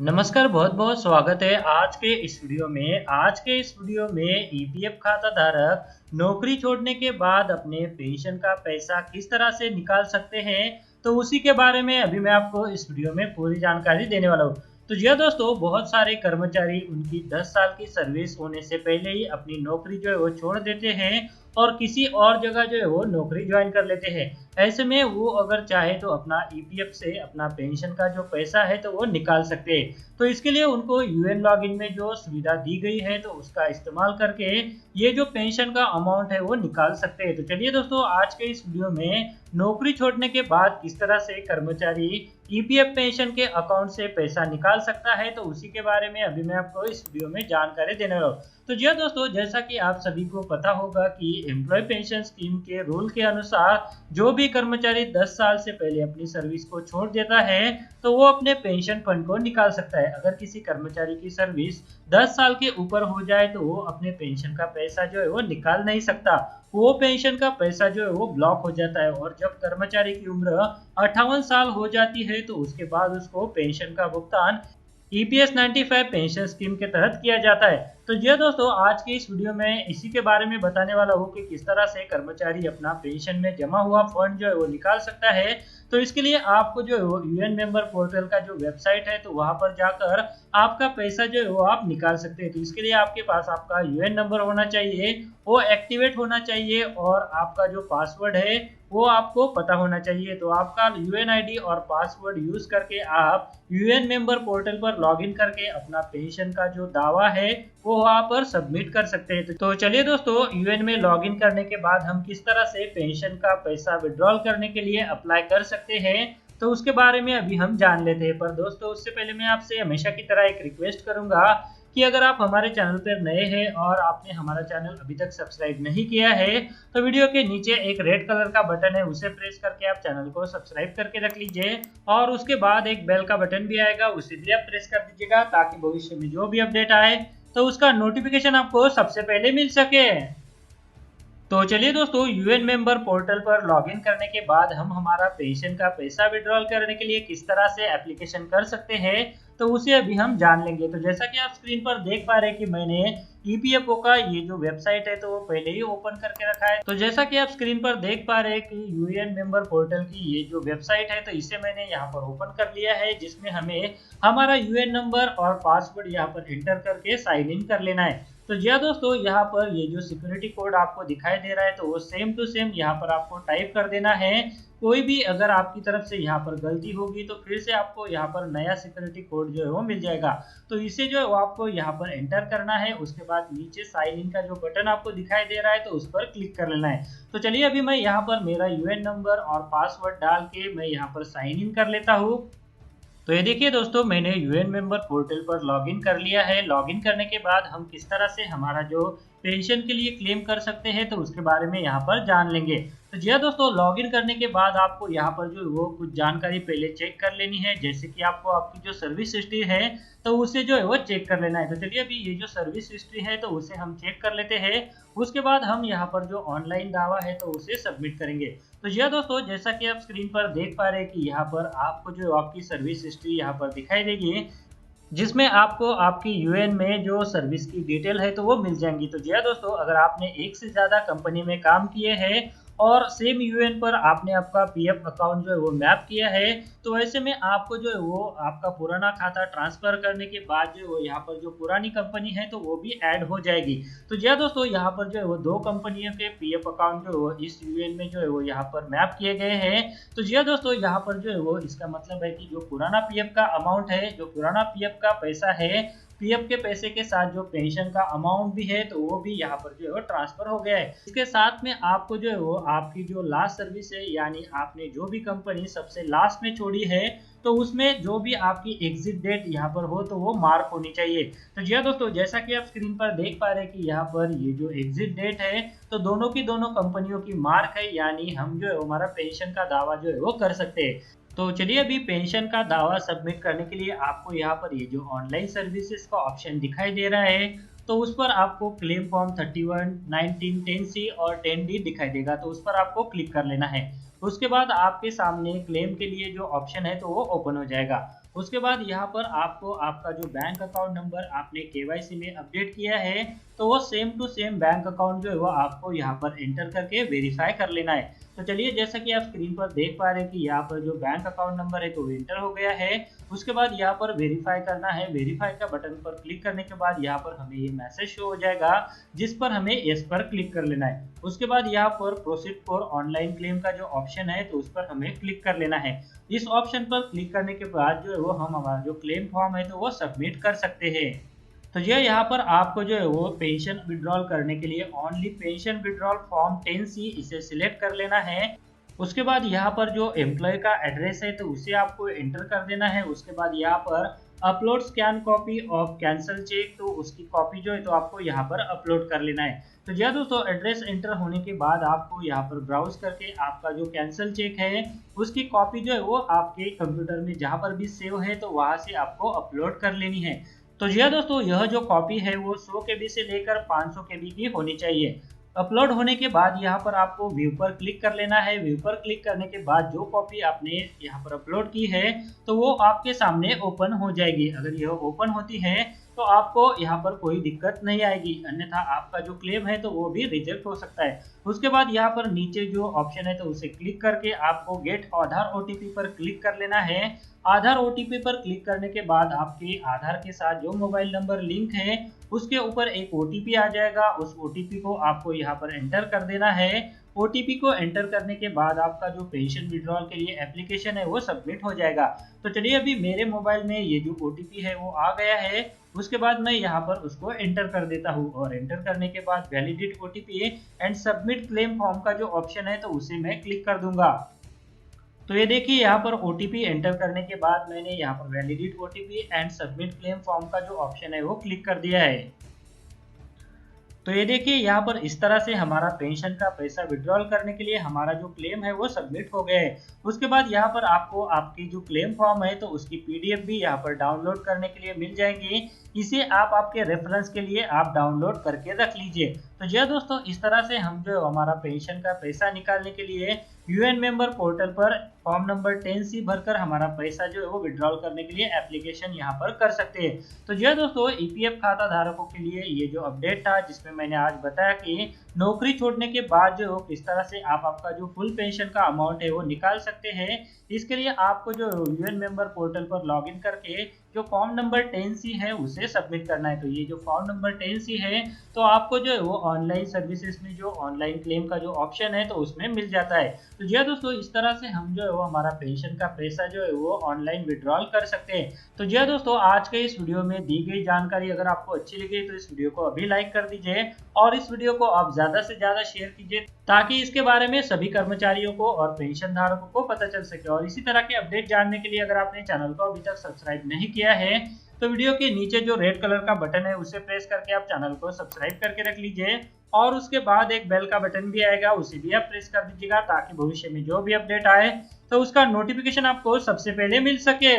नमस्कार, बहुत बहुत स्वागत है आज के इस वीडियो में। ईपीएफ खाता धारक नौकरी छोड़ने के बाद अपने पेंशन का पैसा किस तरह से निकाल सकते हैं, तो उसी के बारे में अभी मैं आपको इस वीडियो में पूरी जानकारी देने वाला हूँ। तो जी हाँ दोस्तों, बहुत सारे कर्मचारी उनकी 10 साल की सर्विस होने से पहले ही अपनी नौकरी जो है वो छोड़ देते हैं और किसी और जगह जो है वो नौकरी ज्वाइन कर लेते हैं। ऐसे में वो अगर चाहे तो अपना ईपीएफ से अपना पेंशन का जो पैसा है तो वो निकाल सकते हैं। तो इसके लिए उनको यूएन लॉगिन में जो सुविधा दी गई है तो उसका इस्तेमाल करके ये जो पेंशन का अमाउंट है वो निकाल सकते हैं। तो चलिए दोस्तों, आज के इस वीडियो में नौकरी छोड़ने के बाद किस तरह से कर्मचारी ईपीएफ पेंशन के अकाउंट से पैसा निकाल सकता है, तो उसी के बारे में अभी मैं आपको इस वीडियो में जानकारी देने वाला हूँ। तो जी हाँ दोस्तों, जैसा कि आप सभी को पता होगा कि एम्प्लॉय पेंशन स्कीम के रूल के अनुसार जो भी कर्मचारी 10 साल से पहले अपनी सर्विस को छोड़ देता है तो वो अपने पेंशन फंड को निकाल सकता है। अगर किसी कर्मचारी की सर्विस 10 साल के ऊपर हो जाए तो वो अपने पेंशन का पैसा जो है वो निकाल नहीं सकता। वो पेंशन का पैसा जो है वो ब्लॉक हो जाता है और जब कर्मचारी की उम्र 58 साल हो जाती है तो उसके बाद उसको पेंशन का भुगतान ईपीएस 95 पेंशन स्कीम के तहत किया जाता है। तो जी दोस्तों, आज के इस वीडियो में इसी के बारे में बताने वाला हूँ कि किस तरह से कर्मचारी अपना पेंशन में जमा हुआ फंड जो है वो निकाल सकता है। तो इसके लिए आपको जो है वो यूएन मेंबर पोर्टल का जो वेबसाइट है तो वहां पर जाकर आपका पैसा जो है वो आप निकाल सकते हैं। तो इसके लिए आपके पास आपका यूएन नंबर होना चाहिए, वो एक्टिवेट होना चाहिए और आपका जो पासवर्ड है वो आपको पता होना चाहिए। तो आपका यूएन आईडी और पासवर्ड यूज करके आप यूएन मेंबर पोर्टल पर लॉगिन करके अपना पेंशन का जो दावा है वो वहां पर सबमिट कर सकते हैं। तो चलिए दोस्तों, यूएन में लॉगिन करने के बाद हम किस तरह से पेंशन का पैसा विड्रॉल करने के लिए अप्लाई कर सकते हैं तो उसके बारे में अभी हम जान लेते हैं। पर दोस्तों, उससे पहले मैं आपसे हमेशा की तरह एक रिक्वेस्ट करूंगा कि अगर आप हमारे चैनल पर नए हैं और आपने हमारा चैनल अभी तक सब्सक्राइब नहीं किया है तो वीडियो के नीचे एक रेड कलर का बटन है, उसे प्रेस करके आप चैनल को सब्सक्राइब करके रख लीजिए और उसके बाद एक बेल का बटन भी आएगा, उसे भी आप प्रेस कर दीजिएगा ताकि भविष्य में जो भी अपडेट आए तो उसका नोटिफिकेशन आपको सबसे पहले मिल सके। तो चलिए दोस्तों, यूएन मेंबर पोर्टल पर लॉगिन करने के बाद हम हमारा पेंशन का पैसा विड्रॉल करने के लिए किस तरह से एप्लीकेशन कर सकते हैं तो उसे अभी हम जान लेंगे। तो जैसा कि आप स्क्रीन पर देख पा रहे हैं कि मैंने ईपीएफओ का ये जो वेबसाइट है तो वो पहले ही ओपन करके रखा है। तो जैसा कि आप स्क्रीन पर देख पा रहे हैं कि यूएन मेंबर पोर्टल की ये जो वेबसाइट है तो इसे मैंने यहाँ पर ओपन कर लिया है, जिसमें हमें हमारा यूएन नंबर और पासवर्ड यहाँ पर एंटर करके साइन इन कर लेना है। तो जी हाँ दोस्तों, यहाँ पर ये जो सिक्योरिटी कोड आपको दिखाई दे रहा है तो वो सेम टू सेम यहाँ पर आपको टाइप कर देना है। कोई भी अगर आपकी तरफ से यहाँ पर गलती होगी तो फिर से आपको यहाँ पर नया सिक्योरिटी कोड जो है वो मिल जाएगा। तो इसे जो है वो आपको यहाँ पर एंटर करना है। उसके बाद नीचे साइन इन का जो बटन आपको दिखाई दे रहा है तो उस पर क्लिक कर लेना है। तो चलिए अभी मैं यहाँ पर मेरा यूएन नंबर और पासवर्ड डाल के मैं यहाँ पर साइन इन कर लेता हूँ। तो ये देखिए दोस्तों, मैंने यूएन मेंबर पोर्टल पर लॉगिन कर लिया है। लॉगिन करने के बाद हम किस तरह से हमारा जो पेंशन के लिए क्लेम कर सकते हैं तो उसके बारे में यहाँ पर जान लेंगे। तो जी हाँ दोस्तों, लॉगिन करने के बाद आपको यहाँ पर जो वो कुछ जानकारी पहले चेक कर लेनी है, जैसे कि आपको आपकी जो सर्विस हिस्ट्री है तो उसे जो है वो चेक कर लेना है। तो चलिए अभी ये जो सर्विस हिस्ट्री है तो उसे हम चेक कर लेते हैं। उसके बाद हम यहाँ पर जो ऑनलाइन दावा है तो उसे सबमिट करेंगे। तो जी हाँ दोस्तों, जैसा कि आप स्क्रीन पर देख पा रहे हैं कि यहाँ पर आपको जो आपकी सर्विस हिस्ट्री यहाँ पर दिखाई देगी, जिसमें आपको आपकी यूएन में जो सर्विस की डिटेल है तो वो मिल जाएंगी। तो जी हाँ दोस्तों, अगर आपने एक से ज्यादा कंपनी में काम किए हैं और सेम यूएन पर आपने आपका पीएफ अकाउंट जो है वो मैप किया है तो ऐसे में आपको जो है वो आपका पुराना खाता ट्रांसफर करने के बाद जो है वो यहाँ पर जो पुरानी कंपनी है तो वो भी ऐड हो जाएगी। तो जी हाँ दोस्तों, यहाँ पर जो है वो दो कंपनियों के पीएफ अकाउंट जो है वो इस यूएन में जो है वो यहाँ पर मैप किए गए हैं। तो जी हाँ दोस्तों, यहाँ पर जो है वो इसका मतलब है कि जो पुराना पीएफ का अमाउंट है, जो पुराना पीएफ का पैसा है, पीएफ के पैसे के साथ जो पेंशन का अमाउंट भी है तो वो भी यहाँ पर जो है वो ट्रांसफर हो गया है। इसके साथ में आपको जो है वो आपकी जो लास्ट सर्विस है, यानी आपने जो भी कंपनी सबसे लास्ट में छोड़ी है तो उसमें जो भी आपकी एग्जिट डेट यहाँ पर हो तो वो मार्क होनी चाहिए। तो जी हाँ दोस्तों, जैसा कि आप स्क्रीन पर देख पा रहे हैं कि यहाँ पर ये जो एग्जिट डेट है तो दोनों की दोनों कंपनियों की मार्क है, यानी हम जो है हमारा पेंशन का दावा जो है वो कर सकते हैं। तो चलिए अभी पेंशन का दावा सबमिट करने के लिए आपको यहाँ पर ये जो ऑनलाइन सर्विसेज का ऑप्शन दिखाई दे रहा है तो उस पर आपको क्लेम फॉर्म 31, 19, 10C और 10D दिखाई देगा, तो उस पर आपको क्लिक कर लेना है। उसके बाद आपके सामने क्लेम के लिए जो ऑप्शन है तो वो ओपन हो जाएगा। उसके बाद यहाँ पर आपको आपका जो बैंक अकाउंट नंबर आपने केवाईसी में अपडेट किया है तो वो same to same bank account जो है वो आपको यहाँ पर एंटर करके वेरीफाई कर लेना है। तो चलिए, जैसा कि आप स्क्रीन पर देख पा रहे हैं कि यहाँ पर जो बैंक अकाउंट नंबर है तो एंटर हो गया है। उसके बाद यहाँ पर वेरीफाई करना है। वेरीफाई का बटन पर क्लिक करने के बाद यहाँ पर हमें ये मैसेज शो हो जाएगा जिस पर हमें यस पर क्लिक कर लेना है। उसके बाद यहाँ पर प्रोसीड फॉर ऑनलाइन क्लेम का जो ऑप्शन है तो उस पर हमें क्लिक कर लेना है। इस ऑप्शन पर क्लिक करने के बाद जो है वो हम हमारा जो क्लेम फॉर्म है तो वो सबमिट कर सकते हैं। तो ये यहाँ पर आपको जो है वो पेंशन विड्रॉल करने के लिए only pension withdrawal form 10C इसे सिलेक्ट कर लेना है। उसके बाद यहाँ पर जो एम्प्लॉय का एड्रेस है तो उसे आपको एंटर कर देना है। उसके बाद यहाँ पर upload scan copy of cancel cheque, तो उसकी कॉपी जो है तो आपको यहाँ पर अपलोड कर लेना है। तो यह दोस्तों एड्रेस एंटर होने के बाद आपको यहाँ पर ब्राउज करके आपका जो कैंसल चेक है उसकी कॉपी जो है वो आपके कंप्यूटर में जहाँ पर भी सेव है तो वहां से आपको अपलोड कर लेनी है। तो यह दोस्तों यह जो कॉपी है वो 100 KB से लेकर 500 KB की होनी चाहिए। अपलोड होने के बाद यहाँ पर आपको व्यू पर क्लिक कर लेना है। व्यू पर क्लिक करने के बाद जो कॉपी आपने यहाँ पर अपलोड की है तो वो आपके सामने ओपन हो जाएगी। अगर यह ओपन होती है तो आपको यहाँ पर कोई दिक्कत नहीं आएगी, अन्यथा आपका जो क्लेम है तो वो भी रिजेक्ट हो सकता है। उसके बाद यहाँ पर नीचे जो ऑप्शन है तो उसे क्लिक करके आपको गेट आधार OTP पर क्लिक कर लेना है। आधार OTP पर क्लिक करने के बाद आपके आधार के साथ जो मोबाइल नंबर लिंक है उसके ऊपर एक OTP आ जाएगा। उस OTP को आपको यहाँ पर एंटर कर देना है। OTP को एंटर करने के बाद आपका जो पेंशन विड्रॉल के लिए एप्लीकेशन है वो सबमिट हो जाएगा। तो चलिए, अभी मेरे मोबाइल में ये जो OTP है वो आ गया है। उसके बाद मैं यहाँ पर उसको एंटर कर देता हूँ और एंटर करने के बाद validate OTP and submit claim form का जो ऑप्शन है तो उसे मैं क्लिक कर दूंगा। तो ये देखिए, यहाँ पर OTP एंटर करने के बाद मैंने यहाँ पर validate OTP and submit claim form का जो ऑप्शन है वो क्लिक कर दिया है। तो ये देखिए, यहाँ पर इस तरह से हमारा पेंशन का पैसा विड्रॉल करने के लिए हमारा जो क्लेम है वो सबमिट हो गया है। उसके बाद यहाँ पर आपको आपकी जो क्लेम फॉर्म है तो उसकी PDF भी यहाँ पर डाउनलोड करने के लिए मिल जाएगी। इसे आप आपके रेफरेंस के लिए आप डाउनलोड करके रख लीजिए। तो यह दोस्तों इस तरह से हम जो हमारा पेंशन का पैसा निकालने के लिए UN मेंबर पोर्टल पर फॉर्म नंबर 10C भरकर हमारा पैसा जो है वो विड्रॉल करने के लिए एप्लीकेशन यहाँ पर कर सकते हैं। तो यह दोस्तों EPF खाता धारकों के लिए ये जो अपडेट था जिसमें मैंने आज बताया कि नौकरी छोड़ने के बाद जो किस तरह से आप आपका जो फुल पेंशन का अमाउंट है वो निकाल सकते हैं। इसके लिए आपको जो UN मेंबर पोर्टल पर लॉगिन करके जो फॉर्म नंबर 10C है उसे सबमिट करना है। तो ये जो फॉर्म नंबर 10C है तो आपको जो है वो ऑनलाइन सर्विसेज में जो ऑनलाइन क्लेम का जो ऑप्शन है तो उसमें मिल जाता है। तो जी दोस्तों, इस तरह से हम जो है वो हमारा पेंशन का पैसा जो है वो ऑनलाइन विड्रॉल कर सकते हैं। तो जी दोस्तों, आज के इस वीडियो में दी गई जानकारी अगर आपको अच्छी लगी तो इस वीडियो को अभी लाइक कर दीजिए और इस वीडियो को आप ज्यादा से ज्यादा शेयर कीजिए ताकि इसके बारे में सभी कर्मचारियों को और पेंशन धारकों को पता चल सके। और इसी तरह के अपडेट जानने के लिए अगर आपने चैनल को अभी तक सब्सक्राइब नहीं किया है तो वीडियो के नीचे जो रेड कलर का बटन है उसे प्रेस करके आप चैनल को सब्सक्राइब करके रख लीजिए और उसके बाद एक बेल का बटन भी आएगा उसे भी आप प्रेस कर दीजिएगा ताकि भविष्य में जो भी अपडेट आए तो उसका नोटिफिकेशन आपको सबसे पहले मिल सके।